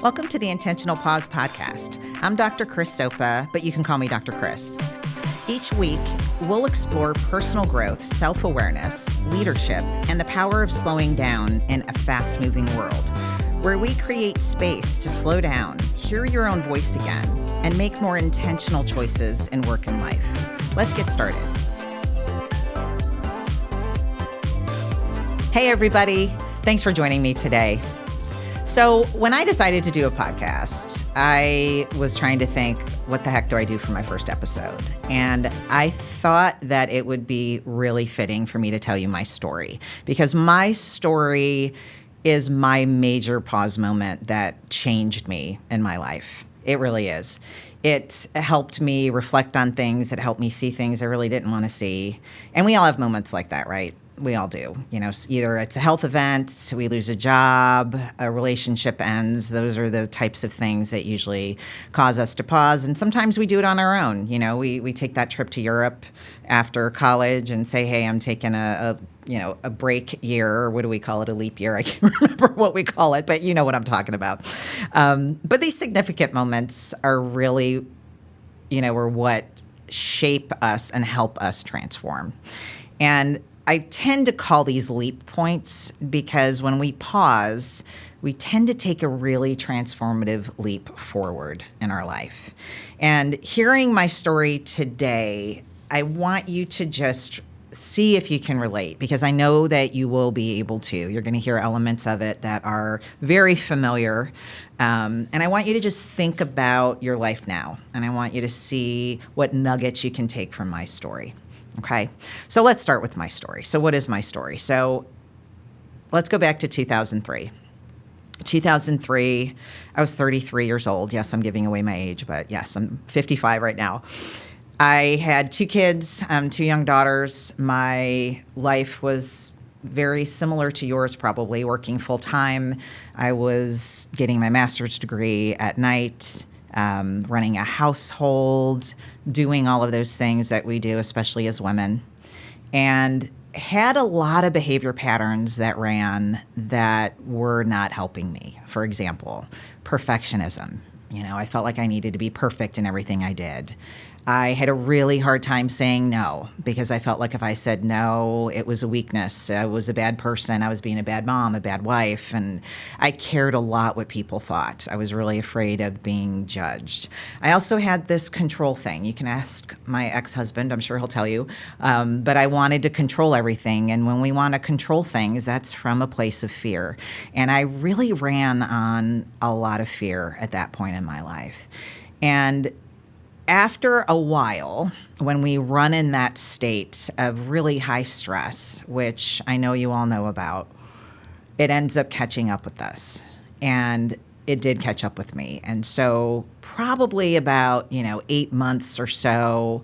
Welcome to the Intentional Pause podcast. I'm Dr. Chris Sopa, but you can call me Dr. Chris. Each week, we'll explore personal growth, self-awareness, leadership, and the power of slowing down in a fast-moving world, where we create space to slow down, hear your own voice again, and make more intentional choices in work and life. Let's get started. Hey, everybody. Thanks for joining me today. So when I decided to do a podcast, I was trying to think, what the heck do I do for my first episode? And I thought that it would be really fitting for me to tell you my story, because my story is my major pause moment that changed me in my life. It really is. It helped me reflect on things. It helped me see things I really didn't want to see. And we all have moments like that, right? We all do. You know, either it's a health event, we lose a job, a relationship ends. Those are the types of things that usually cause us to pause. And sometimes we do it on our own. You know, we take that trip to Europe after college and say, hey, I'm taking a break year, or what do we call it? A leap year. I can't remember what we call it, but you know what I'm talking about. But these significant moments are really, are what shape us and help us transform. And I tend to call these leap points because when we pause, we tend to take a really transformative leap forward in our life. And hearing my story today, I want you to just see if you can relate, because I know that you will be able to. You're going to hear elements of it that are very familiar. And I want you to just think about your life now. And I want you to see what nuggets you can take from my story. Okay, so let's start with my story. So what is my story? So let's go back to 2003. 2003, I was 33 years old. Yes, I'm giving away my age, but yes, I'm 55 right now. I had two kids, two young daughters. My life was very similar to yours, probably, working full time. I was getting my master's degree at night, running a household, doing all of those things that we do, especially as women, and had a lot of behavior patterns that ran that were not helping me. For example, perfectionism. I felt like I needed to be perfect in everything I did. I had a really hard time saying no, because I felt like if I said no, it was a weakness. I was a bad person. I was being a bad mom, a bad wife, and I cared a lot what people thought. I was really afraid of being judged. I also had this control thing. You can ask my ex-husband, I'm sure he'll tell you, but I wanted to control everything. And when we want to control things, that's from a place of fear. And I really ran on a lot of fear at that point in my life. And after a while, when we run in that state of really high stress, which I know you all know about, it ends up catching up with us. And it did catch up with me. And so probably about, 8 months or so,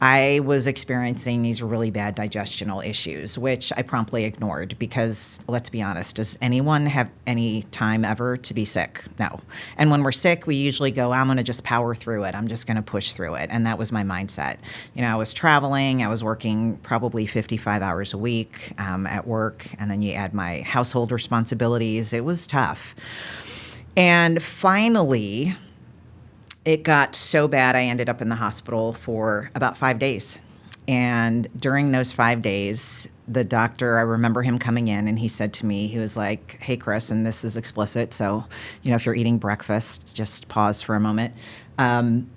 I was experiencing these really bad digestional issues, which I promptly ignored because, let's be honest, does anyone have any time ever to be sick? No. And when we're sick, we usually go, I'm going to just power through it. I'm just going to push through it. And that was my mindset. I was traveling. I was working probably 55 hours a week at work. And then you add my household responsibilities. It was tough. And finally, it got so bad, I ended up in the hospital for about 5 days. And during those 5 days, the doctor, I remember him coming in and he said to me, he was like, hey, Chris, and this is explicit. So, if you're eating breakfast, just pause for a moment.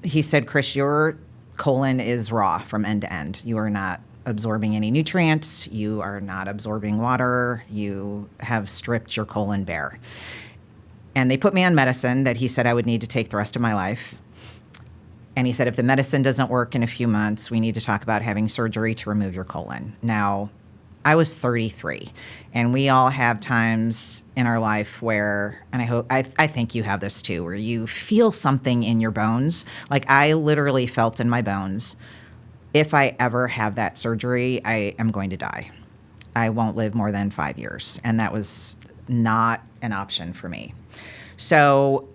He said, Chris, your colon is raw from end to end. You are not absorbing any nutrients. You are not absorbing water. You have stripped your colon bare. And they put me on medicine that he said I would need to take the rest of my life. And he said, if the medicine doesn't work in a few months, we need to talk about having surgery to remove your colon. Now, I was 33, and we all have times in our life where, and I think you have this too, where you feel something in your bones. Like I literally felt in my bones, if I ever have that surgery, I am going to die. I won't live more than 5 years. And that was not an option for me. So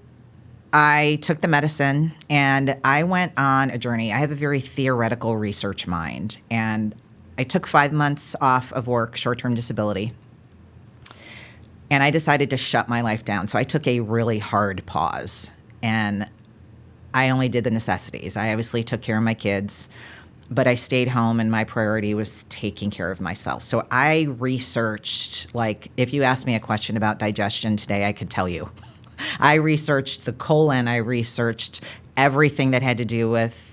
I took the medicine and I went on a journey. I have a very theoretical research mind, and I took 5 months off of work, short-term disability. And I decided to shut my life down. So I took a really hard pause, and I only did the necessities. I obviously took care of my kids, but I stayed home, and my priority was taking care of myself. So I researched, like, if you asked me a question about digestion today, I could tell you. I researched the colon. I researched everything that had to do with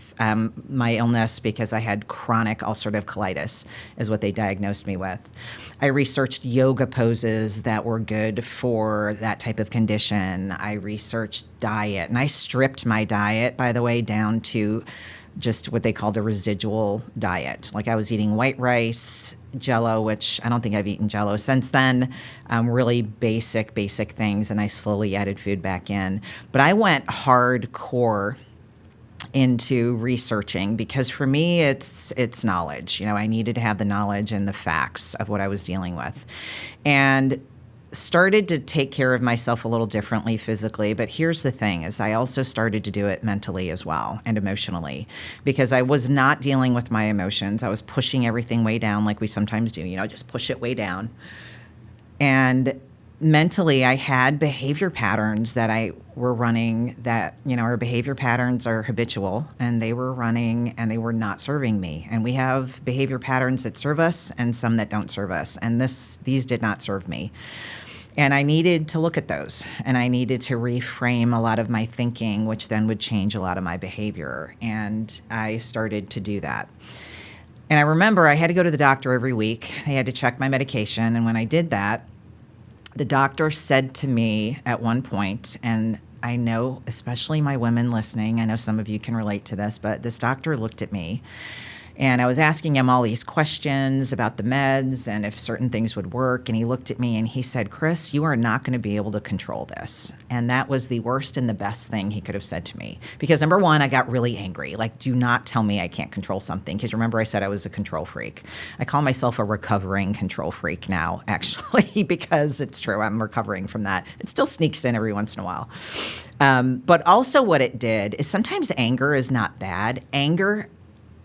my illness, because I had chronic ulcerative colitis is what they diagnosed me with. I researched yoga poses that were good for that type of condition. I researched diet, and I stripped my diet, by the way, down to just what they called a residual diet. Like, I was eating white rice, Jell-O, which I don't think I've eaten Jell-O since then, really basic things, and I slowly added food back in. But I went hardcore into researching, because for me it's knowledge. I needed to have the knowledge and the facts of what I was dealing with, and started to take care of myself a little differently physically. But here's the thing, is I also started to do it mentally as well, and emotionally, because I was not dealing with my emotions. I was pushing everything way down, like we sometimes do, just push it way down. And mentally, I had behavior patterns that I were running that, our behavior patterns are habitual, and they were running and they were not serving me. And we have behavior patterns that serve us and some that don't serve us. And these did not serve me. And I needed to look at those, and I needed to reframe a lot of my thinking, which then would change a lot of my behavior. And I started to do that. And I remember I had to go to the doctor every week. They had to check my medication. And when I did that, the doctor said to me at one point, and I know, especially my women listening, I know some of you can relate to this, but this doctor looked at me, and I was asking him all these questions about the meds and if certain things would work. And he looked at me and he said, "Chris, you are not going to be able to control this." And that was the worst and the best thing he could have said to me. Because number one, I got really angry. Like, do not tell me I can't control something. Because remember, I said I was a control freak. I call myself a recovering control freak now, actually, because it's true. I'm recovering from that. It still sneaks in every once in a while. But also what it did is, sometimes anger is not bad. Anger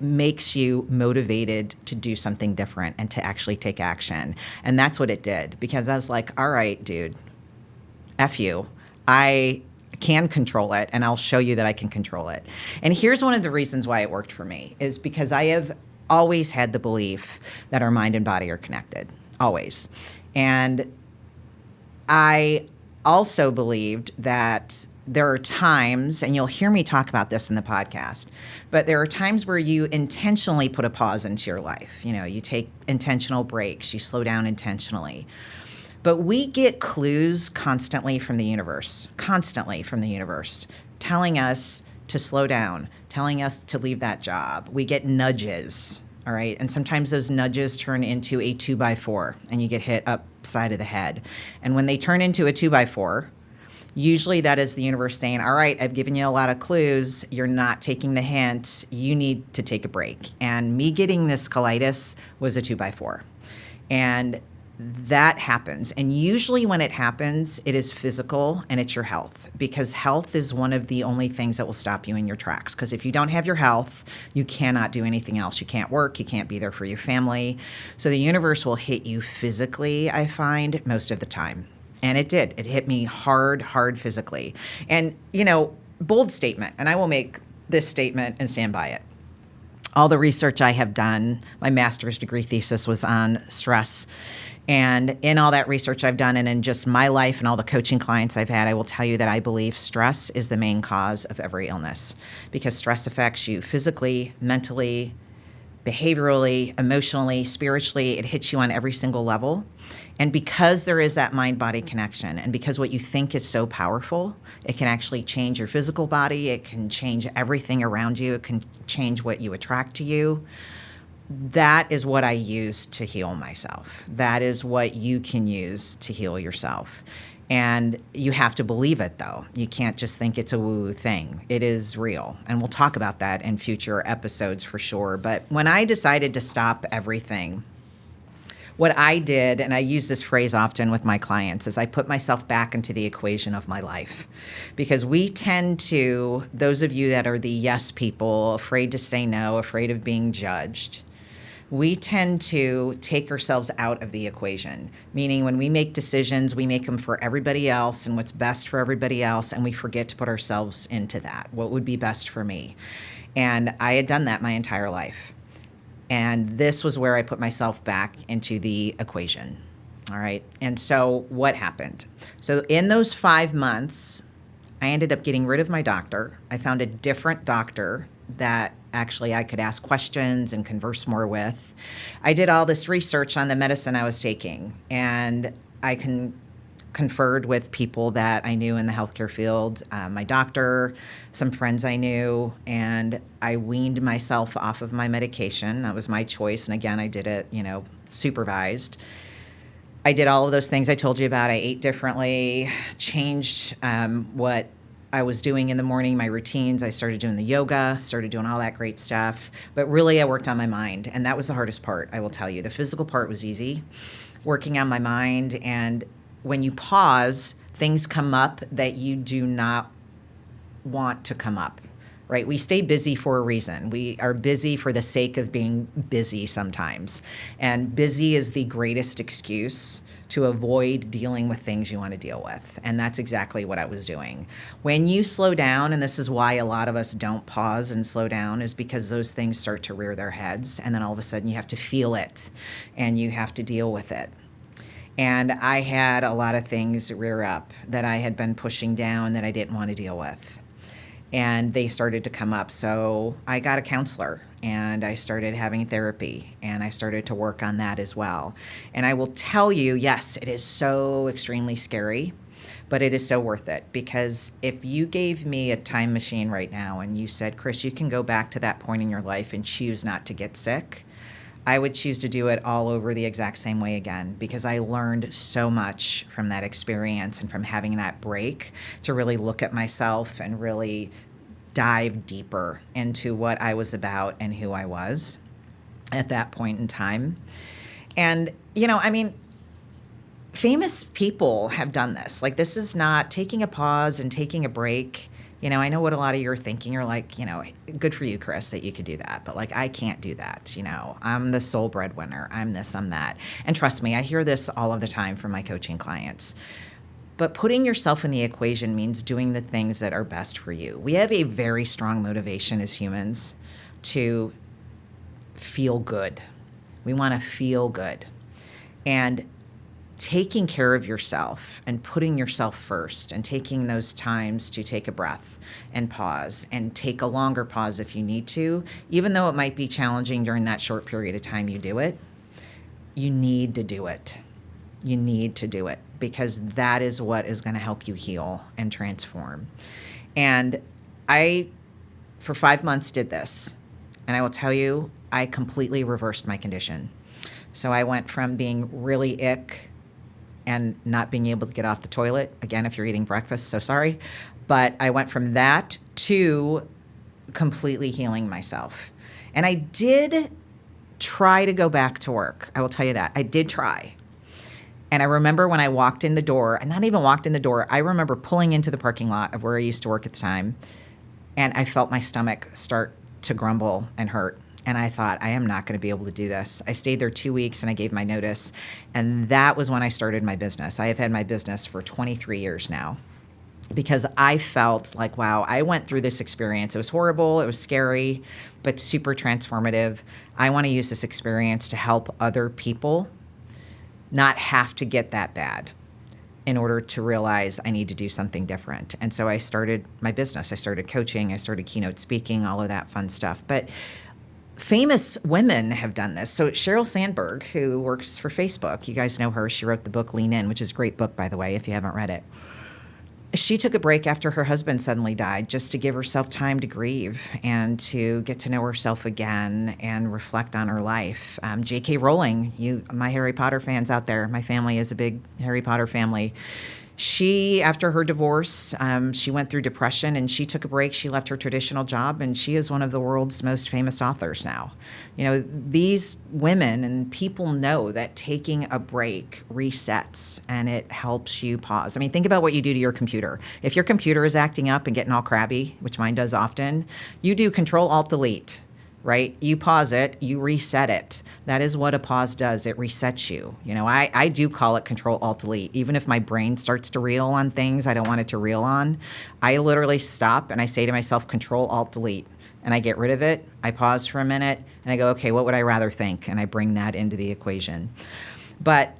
makes you motivated to do something different and to actually take action. And that's what it did, because I was like, all right, dude, F you. I can control it, and I'll show you that I can control it. And here's one of the reasons why it worked for me, is because I have always had the belief that our mind and body are connected, always. And I also believed that there are times, and you'll hear me talk about this in the podcast, but there are times where you intentionally put a pause into your life. You take intentional breaks, you slow down intentionally. But we get clues constantly from the universe, telling us to slow down, telling us to leave that job. We get nudges, all right? And sometimes those nudges turn into a 2x4, and you get hit upside of the head. And when they turn into a 2x4, usually that is the universe saying, all right, I've given you a lot of clues. You're not taking the hint. You need to take a break. And me getting this colitis was a 2x4. And that happens. And usually when it happens, it is physical, and it's your health, because health is one of the only things that will stop you in your tracks. Because if you don't have your health, you cannot do anything else. You can't work. You can't be there for your family. So the universe will hit you physically, I find, most of the time. And it did. It hit me hard physically. And, bold statement, and I will make this statement and stand by it. All the research I have done, my master's degree thesis was on stress. And in all that research I've done, and in just my life and all the coaching clients I've had, I will tell you that I believe stress is the main cause of every illness, because stress affects you physically, mentally, behaviorally, emotionally, spiritually. It hits you on every single level. And because there is that mind-body connection, and because what you think is so powerful, it can actually change your physical body. It can change everything around you. It can change what you attract to you. That is what I use to heal myself. That is what you can use to heal yourself. And you have to believe it, though. You can't just think it's a woo-woo thing. It is real. And we'll talk about that in future episodes for sure. But when I decided to stop everything, what I did, and I use this phrase often with my clients, is I put myself back into the equation of my life. Because we tend to, those of you that are the yes people, afraid to say no, afraid of being judged, we tend to take ourselves out of the equation, meaning when we make decisions, we make them for everybody else and what's best for everybody else, and we forget to put ourselves into that. What would be best for me? And I had done that my entire life. And this was where I put myself back into the equation. All right. And so what happened? So in those 5 months, I ended up getting rid of my doctor. I found a different doctor that actually I could ask questions and converse more with. I did all this research on the medicine I was taking, and I conferred with people that I knew in the healthcare field, my doctor, some friends I knew, and I weaned myself off of my medication. That was my choice. And again, I did it, supervised. I did all of those things I told you about. I ate differently, changed what I was doing in the morning, my routines. I started doing the yoga, started doing all that great stuff. But really, I worked on my mind. And that was the hardest part, I will tell you. The physical part was easy, working on my mind. And when you pause, things come up that you do not want to come up, right? We stay busy for a reason. We are busy for the sake of being busy sometimes. And busy is the greatest excuse to avoid dealing with things you want to deal with. And that's exactly what I was doing. When you slow down, and this is why a lot of us don't pause and slow down, is because those things start to rear their heads. And then all of a sudden you have to feel it and you have to deal with it. And I had a lot of things rear up that I had been pushing down that I didn't want to deal with. And they started to come up. So I got a counselor and I started having therapy and I started to work on that as well. And I will tell you, yes, it is so extremely scary, but it is so worth it, because if you gave me a time machine right now and you said, Chris, you can go back to that point in your life and choose not to get sick, I would choose to do it all over the exact same way again, because I learned so much from that experience and from having that break to really look at myself and really dive deeper into what I was about and who I was at that point in time. And, famous people have done this. Like, this is not taking a pause and taking a break. I know what a lot of you are thinking. You're like, good for you, Chris, that you could do that. But I can't do that. I'm the sole breadwinner. I'm this, I'm that. And trust me, I hear this all of the time from my coaching clients. But putting yourself in the equation means doing the things that are best for you. We have a very strong motivation as humans to feel good. We want to feel good. And taking care of yourself and putting yourself first and taking those times to take a breath and pause and take a longer pause if you need to, even though it might be challenging during that short period of time you do it, you need to do it. You need to do it, because that is what is going to help you heal and transform. And I, for 5 months, did this. And I will tell you, I completely reversed my condition. So I went from being really ick and not being able to get off the toilet. Again, if you're eating breakfast, so sorry. But I went from that to completely healing myself. And I did try to go back to work. I will tell you that. I did try. And I remember when I walked in the door, and not even walked in the door, I remember pulling into the parking lot of where I used to work at the time, and I felt my stomach start to grumble and hurt. And I thought, I am not going to be able to do this. I stayed there 2 weeks and I gave my notice. And that was when I started my business. I have had my business for 23 years now, because I felt like, wow, I went through this experience. It was horrible. It was scary, but super transformative. I want to use this experience to help other people not have to get that bad in order to realize I need to do something different. And so I started my business. I started coaching. I started keynote speaking, all of that fun stuff. But famous women have done this. So Sheryl Sandberg, who works for Facebook, you guys know her. She wrote the book Lean In, which is a great book, by the way, if you haven't read it. She took a break after her husband suddenly died, just to give herself time to grieve and to get to know herself again and reflect on her life. J.K. Rowling, my Harry Potter fans out there, my family is a big Harry Potter family. She, after her divorce, she went through depression and she took a break. She left her traditional job and she is one of the world's most famous authors now. These women and people know that taking a break resets and it helps you pause. I mean, think about what you do to your computer. If your computer is acting up and getting all crabby, which mine does often, you do Control-Alt-Delete. right? You pause it, you reset it. That is what a pause does. It resets you. I do call it Control Alt Delete. Even if my brain starts to reel on things I don't want it to reel on, I literally stop and I say to myself, Control Alt Delete. And I get rid of it. I pause for a minute and I go, okay, what would I rather think? And I bring that into the equation. But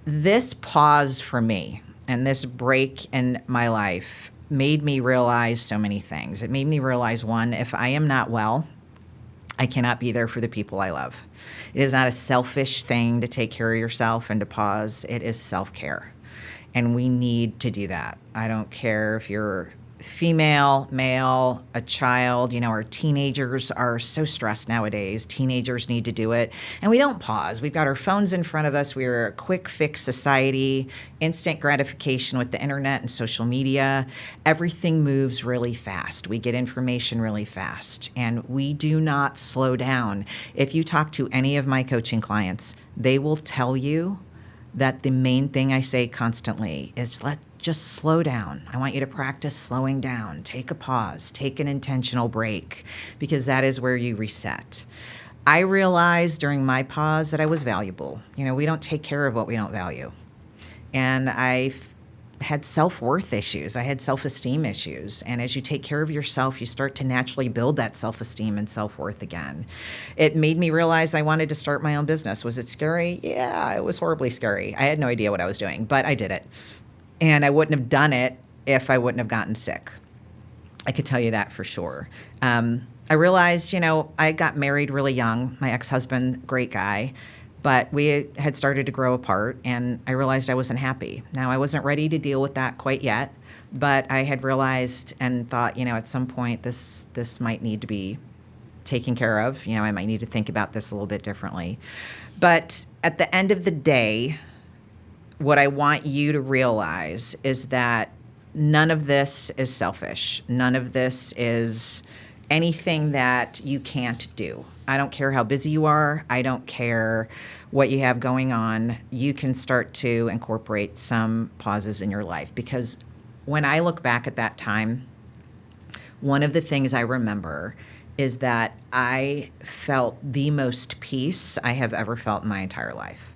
this pause for me and this break in my life made me realize so many things. It made me realize, one, if I am not well, I cannot be there for the people I love. It is not a selfish thing to take care of yourself and to pause. It is self-care. And we need to do that. I don't care if you're female, male, a child. Our teenagers are so stressed nowadays. Teenagers need to do it. And we don't pause. We've got our phones in front of us. We're a quick fix society, instant gratification with the internet and social media. Everything moves really fast. We get information really fast. And we do not slow down. If you talk to any of my coaching clients, they will tell you that the main thing I say constantly is just slow down. I want you to practice slowing down. Take a pause, take an intentional break, because that is where you reset. I realized during my pause that I was valuable. We don't take care of what we don't value. And I had self-worth issues. I had self-esteem issues. And as you take care of yourself, you start to naturally build that self-esteem and self-worth again. It made me realize I wanted to start my own business. Was it scary? Yeah, it was horribly scary. I had no idea what I was doing, but I did it. And I wouldn't have done it if I wouldn't have gotten sick. I could tell you that for sure. I realized, I got married really young. My ex-husband, great guy. But we had started to grow apart, and I realized I wasn't happy. Now, I wasn't ready to deal with that quite yet, but I had realized and thought, at some point, this might need to be taken care of. I might need to think about this a little bit differently. But at the end of the day, what I want you to realize is that none of this is selfish. None of this is anything that you can't do. I don't care how busy you are. I don't care what you have going on. You can start to incorporate some pauses in your life, because when I look back at that time, one of the things I remember is that I felt the most peace I have ever felt in my entire life.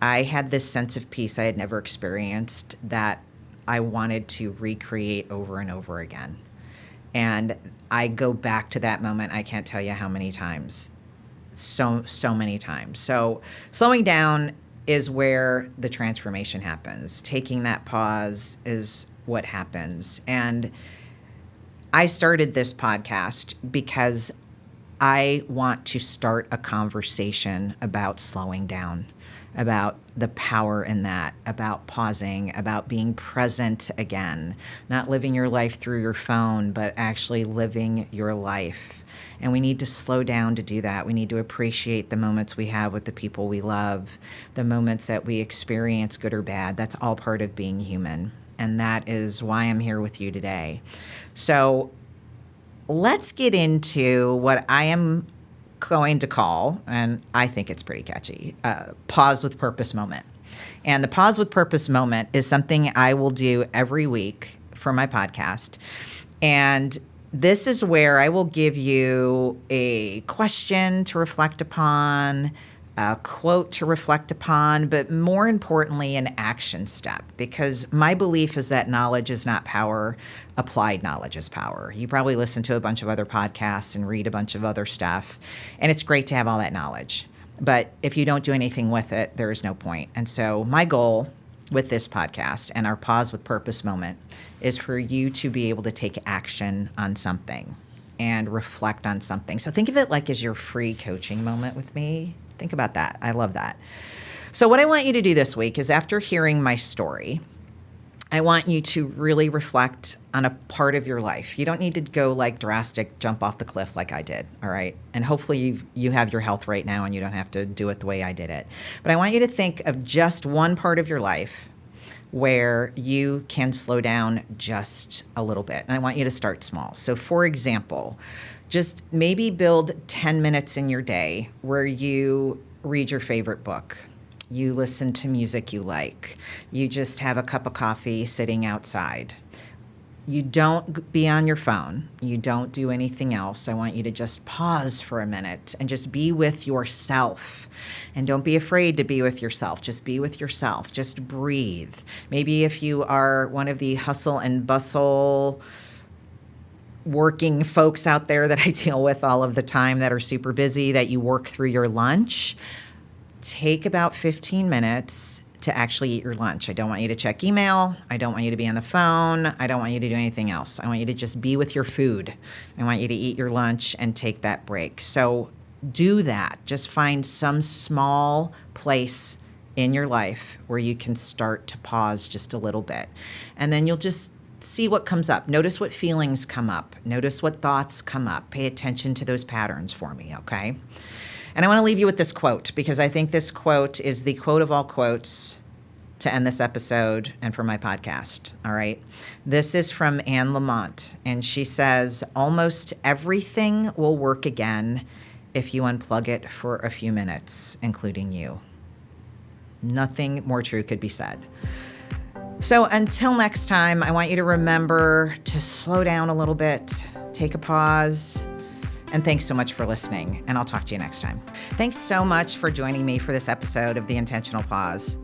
I had this sense of peace I had never experienced that I wanted to recreate over and over again. And I go back to that moment, I can't tell you how many times. So many times. So slowing down is where the transformation happens. Taking that pause is what happens. And I started this podcast because I want to start a conversation about slowing down, about the power in that, about pausing, about being present again, not living your life through your phone, but actually living your life. And we need to slow down to do that. We need to appreciate the moments we have with the people we love, the moments that we experience, good or bad. That's all part of being human. And that is why I'm here with you today. So let's get into what I am going to call, and I think it's pretty catchy, pause with purpose moment. And the pause with purpose moment is something I will do every week for my podcast. And this is where I will give you a question to reflect upon, a quote to reflect upon, but more importantly, an action step, because my belief is that knowledge is not power. Applied knowledge is power. You probably listen to a bunch of other podcasts and read a bunch of other stuff, and it's great to have all that knowledge. But if you don't do anything with it, there is no point. And so my goal with this podcast and our Pause with Purpose moment is for you to be able to take action on something and reflect on something. So think of it like as your free coaching moment with me. Think about that. I love that. So what I want you to do this week is, after hearing my story, I want you to really reflect on a part of your life. You don't need to go like drastic jump off the cliff like I did, all right? And hopefully you have your health right now and you don't have to do it the way I did it. But I want you to think of just one part of your life where you can slow down just a little bit. And I want you to start small. So for example, just maybe build 10 minutes in your day where you read your favorite book. You listen to music you like. You just have a cup of coffee sitting outside. You don't be on your phone. You don't do anything else. I want you to just pause for a minute and just be with yourself. And don't be afraid to be with yourself. Just be with yourself. Just breathe. Maybe if you are one of the hustle and bustle working folks out there that I deal with all of the time that are super busy, that you work through your lunch, take about 15 minutes to actually eat your lunch. I don't want you to check email. I don't want you to be on the phone. I don't want you to do anything else. I want you to just be with your food. I want you to eat your lunch and take that break. So do that. Just find some small place in your life where you can start to pause just a little bit. And then you'll just see what comes up. Notice what feelings come up. Notice what thoughts come up. Pay attention to those patterns for me, okay? And I want to leave you with this quote, because I think this quote is the quote of all quotes to end this episode and for my podcast, all right? This is from Anne Lamott, and she says, "Almost everything will work again if you unplug it for a few minutes, including you." Nothing more true could be said. So until next time, I want you to remember to slow down a little bit, take a pause, and thanks so much for listening, and I'll talk to you next time. Thanks so much for joining me for this episode of The Intentional Pause.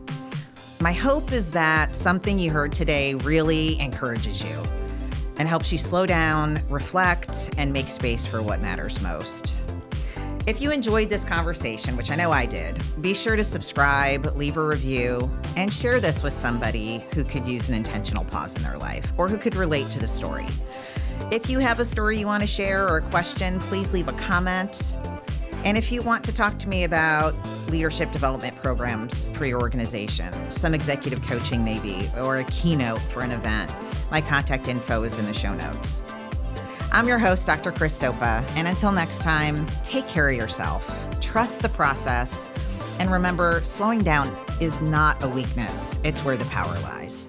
My hope is that something you heard today really encourages you and helps you slow down, reflect, and make space for what matters most. If you enjoyed this conversation, which I know I did, be sure to subscribe, leave a review, and share this with somebody who could use an intentional pause in their life or who could relate to the story. If you have a story you want to share or a question, please leave a comment. And if you want to talk to me about leadership development programs for your organization, some executive coaching maybe, or a keynote for an event, my contact info is in the show notes. I'm your host, Dr. Chris Sopa, and until next time, take care of yourself, trust the process, and remember, slowing down is not a weakness. It's where the power lies.